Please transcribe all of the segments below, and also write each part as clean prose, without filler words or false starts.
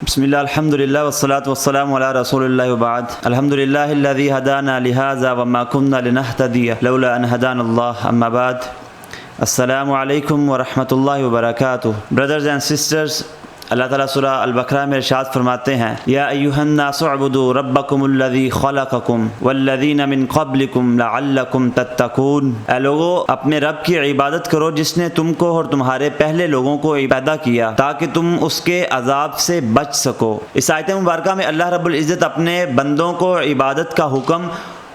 بسم اللہ الحمد للہ والصلاة والسلام علی رسول اللہ وبعد الحمد للہ الذی ہدانا لہذا وما كنا لنہتدی لولا ان ہدانا اللہ اما بعد السلام علیکم ورحمۃ اللہ وبرکاتہ۔ بردرز اینڈ سسٹرز، اللہ تعالیٰ سورہ البقرہ میں ارشاد فرماتے ہیں یا ایھا الناس اعبدوا ربکم الذی خلقکم والذین من قبلکم لعلکم تتقون، اے لوگو اپنے رب کی عبادت کرو جس نے تم کو اور تمہارے پہلے لوگوں کو پیدا کیا تاکہ تم اس کے عذاب سے بچ سکو۔ اس آیت مبارکہ میں اللہ رب العزت اپنے بندوں کو عبادت کا حکم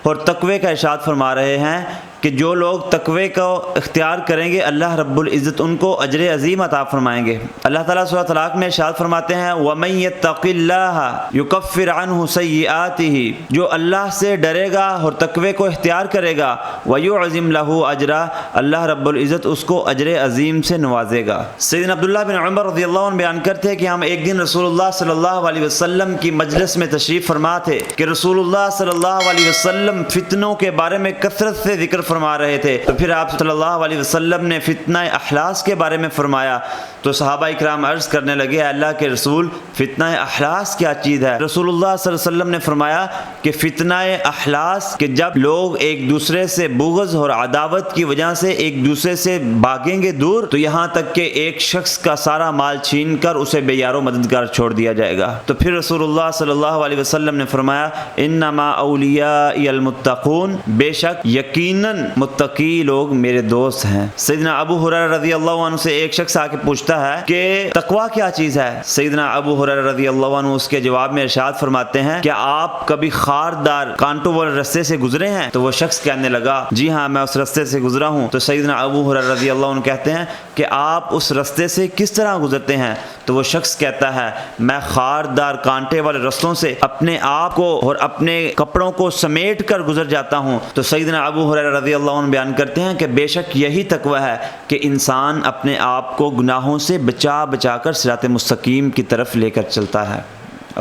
اور تقوی کا ارشاد فرما رہے ہیں کہ جو لوگ تقوی کو اختیار کریں گے اللہ رب العزت ان کو اجر عظیم عطا فرمائیں گے۔ اللہ تعالیٰ سورہ طلاق میں ارشاد فرماتے ہیں وَمَن يَتَّقِ اللَّهَ يُكَفِّرْ عَنْهُ سَيِّئَاتِهِ، جو اللہ سے ڈرے گا اور تقوی کو اختیار کرے گا وَيُعْظِمْ لَهُ أَجْرًا، اللہ رب العزت اس کو اجر عظیم سے نوازے گا۔ سیدنا عبداللہ بن عمر رضی اللہ عنہ بیان کرتے ہیں کہ ہم ایک دن رسول اللہ صلی اللہ علیہ وسلم کی مجلس میں تشریف فرما تھے کہ رسول اللہ صلی اللہ علیہ وسلم فتنوں کے بارے میں کثرت سے ذکر فرما رہے تھے، تو پھر آپ صلی اللہ علیہ وسلم نے فتنہ اخلاص کے بارے میں فرمایا تو صحابہ اکرام عرض کرنے لگے اللہ کے رسول فتنہ اخلاص کیا چیز ہے؟ رسول اللہ صلی اللہ علیہ وسلم نے فرمایا کہ فتنہ اخلاص کہ جب لوگ ایک دوسرے سے بغض اور عداوت کی وجہ سے ایک دوسرے سے بھاگیں گے دور تو یہاں تک کہ ایک شخص کا سارا مال چھین کر اسے بے یار و مددگار چھوڑ دیا جائے گا۔ تو پھر رسول اللہ صلی اللہ علیہ وسلم نے فرمایا انما اولیاء المتقون، بے شک یقیناً متقی لوگ میرے دوست ہیں۔ سیدنا ابو ہریرہ رضی اللہ عنہ سے ایک شخص آ کے پوچھتا ہے کہ تقوی کیا چیز ہے؟ سیدنا ابو ہریرہ رضی اللہ عنہ اس کے جواب میں ارشاد فرماتے ہیں کہ آپ کبھی خاردار کانٹوں والے رستے سے گزرے ہیں؟ تو وہ شخص کہنے لگا جی ہاں میں اس رستے سے گزرا ہوں۔ تو سیدنا ابو ہریرہ رضی اللہ عنہ کہتے ہیں کہ آپ اس رستے سے کس طرح گزرتے ہیں؟ تو وہ شخص کہتا ہے میں خاردار کانٹے والے رستوں سے اپنے آپ کو اور اپنے کپڑوں کو سمیٹ کر گزر جاتا ہوں۔ تو سیدنا ابو ہریرہ رضی اللہ عنہ بیان کرتے ہیں کہ بے شک یہی تقوی ہے کہ انسان اپنے آپ کو گناہوں سے بچا بچا کر صراط مستقیم کی طرف لے کر چلتا ہے۔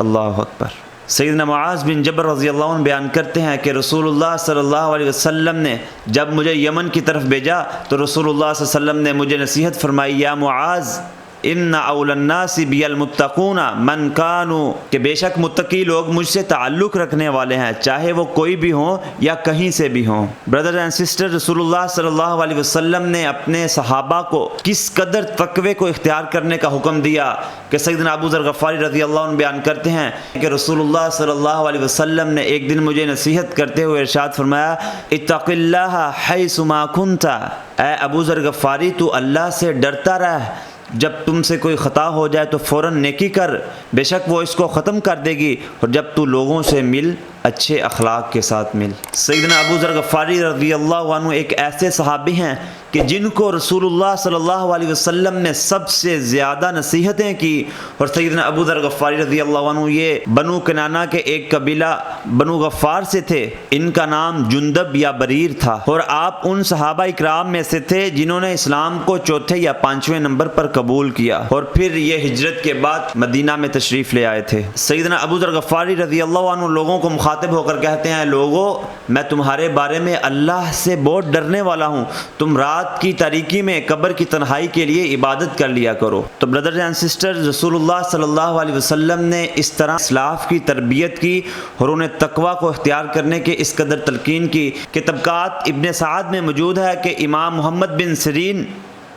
اللہ اکبر۔ سیدنا معاذ بن جبل رضی اللہ عنہ بیان کرتے ہیں کہ رسول اللہ صلی اللہ علیہ وسلم نے جب مجھے یمن کی طرف بھیجا تو رسول اللہ صلی اللہ علیہ وسلم نے مجھے نصیحت فرمائی یا معاذ ان اول الناس بی المتقون من کانوا، کہ بے شک متقی لوگ مجھ سے تعلق رکھنے والے ہیں چاہے وہ کوئی بھی ہوں یا کہیں سے بھی ہوں۔ بردر اینڈ سسٹر، رسول اللہ صلی اللہ علیہ وسلم نے اپنے صحابہ کو کس قدر تقوی کو اختیار کرنے کا حکم دیا کہ سیدنا ابو ذر غفاری رضی اللہ عنہ بیان کرتے ہیں کہ رسول اللہ صلی اللہ علیہ وسلم نے ایک دن مجھے نصیحت کرتے ہوئے ارشاد فرمایا اتق اللہ حیث ما کنت، اے ابو ذر غفاری تو اللہ سے ڈرتا رہ، جب تم سے کوئی خطا ہو جائے تو فوراً نیکی کر، بے شک وہ اس کو ختم کر دے گی، اور جب تو لوگوں سے مل اچھے اخلاق کے ساتھ مل۔ سیدنا ابو ذر غفاری رضی اللہ عنہ ایک ایسے صحابی ہیں کہ جن کو رسول اللہ صلی اللہ علیہ وسلم نے سب سے زیادہ نصیحتیں کی، اور سیدنا ابو ذر غفاری رضی اللہ عنہ یہ بنو کنانہ کے ایک قبیلہ بنو غفار سے تھے، ان کا نام جندب یا بریر تھا، اور آپ ان صحابہ اکرام میں سے تھے جنہوں نے اسلام کو چوتھے یا پانچویں نمبر پر قبول کیا، اور پھر یہ ہجرت کے بعد مدینہ میں تشریف لے آئے تھے۔ سیدنا ابو ذر غفاری رضی اللہ عنہ لوگوں کو مخاطب ہو کر کہتے ہیں لوگوں میں تمہارے بارے میں اللہ سے بہت ڈرنے والا ہوں، تم رات کی تاریکی میں قبر کی تنہائی کے لیے عبادت کر لیا کرو۔ تو بردرز اینڈ سسٹر، رسول اللہ صلی اللہ علیہ وسلم نے اس طرح اسلاف کی تربیت کی اور انہیں تقوی کو اختیار کرنے کے اس قدر تلقین کی کہ طبقات ابن سعد میں موجود ہے کہ امام محمد بن سیرین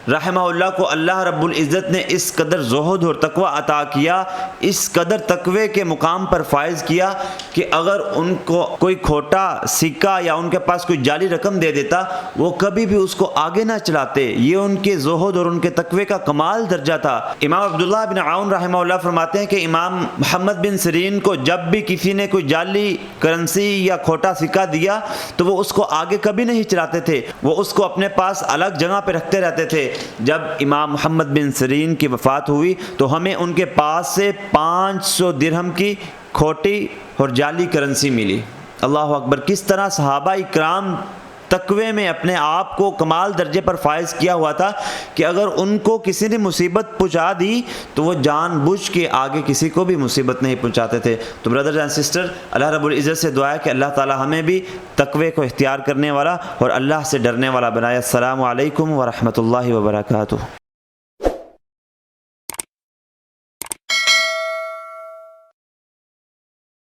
رحمہ اللہ کو اللہ رب العزت نے اس قدر زہد اور تقوی عطا کیا، اس قدر تقوی کے مقام پر فائز کیا کہ اگر ان کو کوئی کھوٹا سکہ یا ان کے پاس کوئی جعلی رقم دے دیتا وہ کبھی بھی اس کو آگے نہ چلاتے۔ یہ ان کے زہد اور ان کے تقوی کا کمال درجہ تھا۔ امام عبداللہ بن عون رحمہ اللہ فرماتے ہیں کہ امام محمد بن سیرین کو جب بھی کسی نے کوئی جعلی کرنسی یا کھوٹا سکہ دیا تو وہ اس کو آگے کبھی نہیں چلاتے تھے، وہ اس کو اپنے پاس الگ جگہ پہ رکھتے رہتے تھے۔ جب امام محمد بن سیرین کی وفات ہوئی تو ہمیں ان کے پاس سے 500 درہم کی کھوٹی اور جعلی کرنسی ملی۔ اللہ اکبر۔ کس طرح صحابہ اکرام تقوی میں اپنے آپ کو کمال درجے پر فائز کیا ہوا تھا کہ اگر ان کو کسی نے مصیبت پہنچا دی تو وہ جان بوجھ کے آگے کسی کو بھی مصیبت نہیں پہنچاتے تھے۔ تو بردرز اینڈ سسٹر، اللہ رب العزت سے دعا ہے کہ اللہ تعالی ہمیں بھی تقوی کو اختیار کرنے والا اور اللہ سے ڈرنے والا بنائے۔ السلام علیکم ورحمۃ اللہ وبرکاتہ۔